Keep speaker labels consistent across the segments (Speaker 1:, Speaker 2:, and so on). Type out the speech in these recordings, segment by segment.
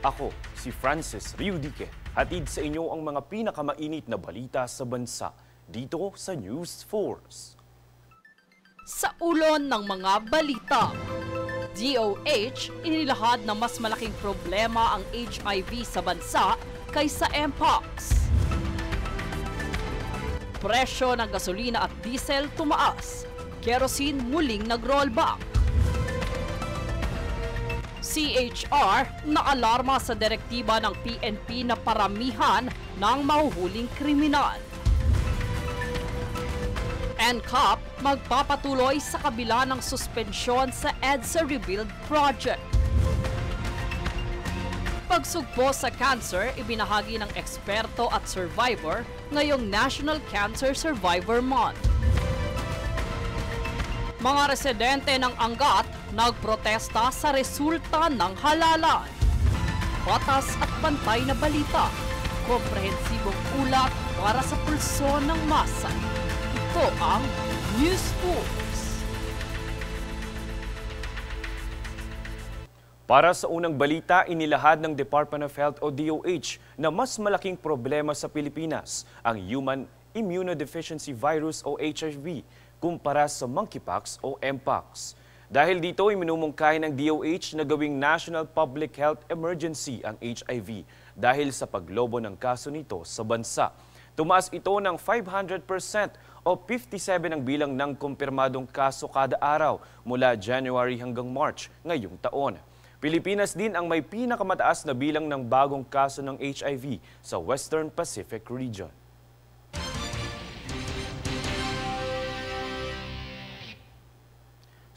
Speaker 1: Ako, si Francis Riudique. Hatid sa inyo ang mga pinakamainit na balita sa bansa dito sa News Force.
Speaker 2: Sa ulon ng mga balita, DOH inilahad na mas malaking problema ang HIV sa bansa kaysa Mpox. Presyo ng gasolina at diesel tumaas. Kerosene muling nag-rollback. CHR naalarma sa direktiba ng PNP na paramihan ng mahuhuling kriminal. NCAP magpapatuloy sa kabila ng suspensyon sa EDSA Rebuild Project. Pagsugpo sa cancer, ibinahagi ng eksperto at survivor ngayong National Cancer Survivor Month. Mga residente ng Angat nagprotesta sa resulta ng halalan. Patas at pantay na balita. Komprehensibong ulat para sa pulso ng masa. Ito ang News Force.
Speaker 1: Para sa unang balita, inilahad ng Department of Health o DOH na mas malaking problema sa Pilipinas ang Human Immunodeficiency Virus o HIV kumpara sa monkeypox o Mpox. Dahil dito, iminumungkahi ng DOH na gawing National Public Health Emergency ang HIV dahil sa paglobo ng kaso nito sa bansa. Tumaas ito ng 500% o 57 ang bilang ng kumpirmadong kaso kada araw mula January hanggang March ngayong taon. Pilipinas din ang may pinakamataas na bilang ng bagong kaso ng HIV sa Western Pacific region.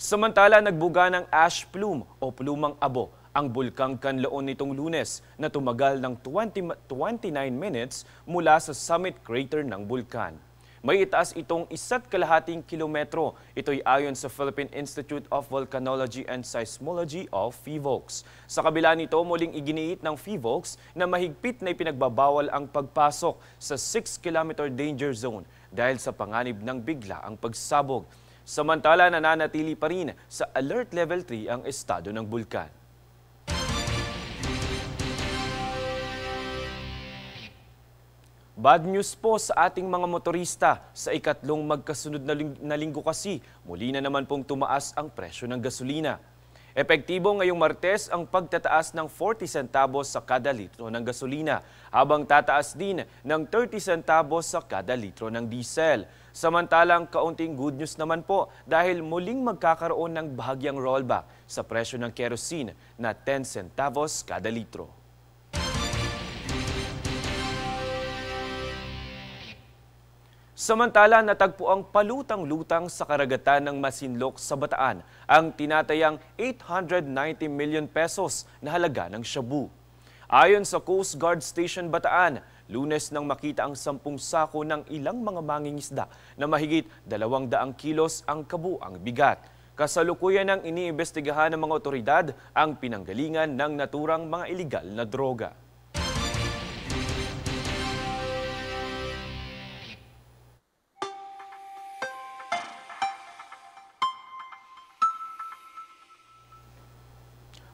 Speaker 1: Samantala, nagbuga ng ash plume o plumang abo ang bulkang Kanlaon nitong Lunes na tumagal ng 29 minutes mula sa summit crater ng bulkan. May itaas itong 1.5 kilometro. Ito'y ayon sa Philippine Institute of Volcanology and Seismology o PHIVOLCS. Sa kabila nito, muling iginiit ng PHIVOLCS na mahigpit na ipinagbabawal ang pagpasok sa 6-kilometer danger zone dahil sa panganib ng bigla ang pagsabog. Samantala, nananatili pa rin sa Alert Level 3 ang estado ng bulkan. Bad news po sa ating mga motorista. Sa ikatlong magkasunod na linggo kasi, muli na naman pong tumaas ang presyo ng gasolina. Epektibo ngayong Martes ang pagtataas ng 40 centavos sa kada litro ng gasolina, habang tataas din ng 30 centavos sa kada litro ng diesel. Samantalang kaunting good news naman po dahil muling magkakaroon ng bahagyang rollback sa presyo ng kerosene na 10 centavos kada litro. Samantala, natagpo ang palutang-lutang sa karagatan ng Masinloc sa Bataan ang tinatayang 890 million pesos na halaga ng shabu. Ayon sa Coast Guard Station Bataan, Lunes nang makita ang 10 sako ng ilang mga mangingisda na mahigit 200 kilos ang kabuang bigat. Kasalukuyan nang iniimbestigahan ng mga otoridad ang pinanggalingan ng naturang mga iligal na droga.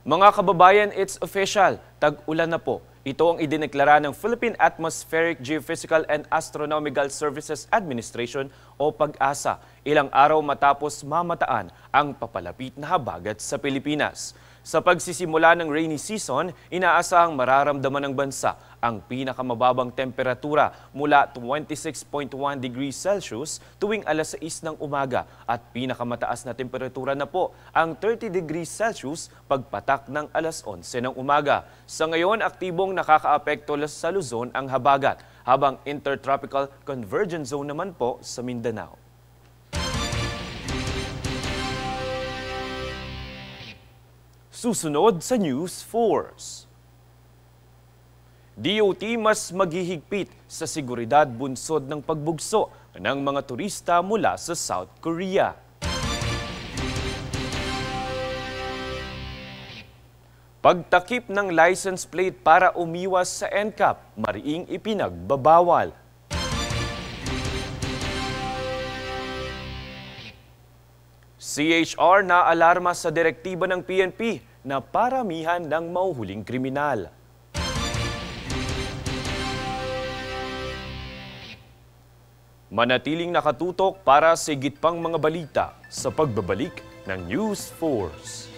Speaker 1: Mga kababayan, it's official. Tag-ulan na po. Ito ang idineklara ng Philippine Atmospheric, Geophysical and Astronomical Services Administration o PAGASA, ilang araw matapos mamataan ang papalapit na habagat sa Pilipinas. Sa pagsisimula ng rainy season, inaasahang mararamdaman ng bansa ang pinakamababang temperatura mula 26.1 degrees Celsius tuwing alas 6 ng umaga at pinakamataas na temperatura na po ang 30 degrees Celsius pagpatak ng alas 11 ng umaga. Sa ngayon, aktibong nakakaapekto sa Luzon ang habagat, habang intertropical convergence zone naman po sa Mindanao. Susunod sa News Force. DOT mas maghihigpit sa seguridad bunsod ng pagbugso ng mga turista mula sa South Korea. Pagtakip ng license plate para umiwas sa NCAP, mariing ipinagbabawal. CHR na alarma sa direktiba ng PNP na paramihan ng mahuhuling kriminal. Manatiling nakatutok para sa higit pang mga balita sa pagbabalik ng News Force.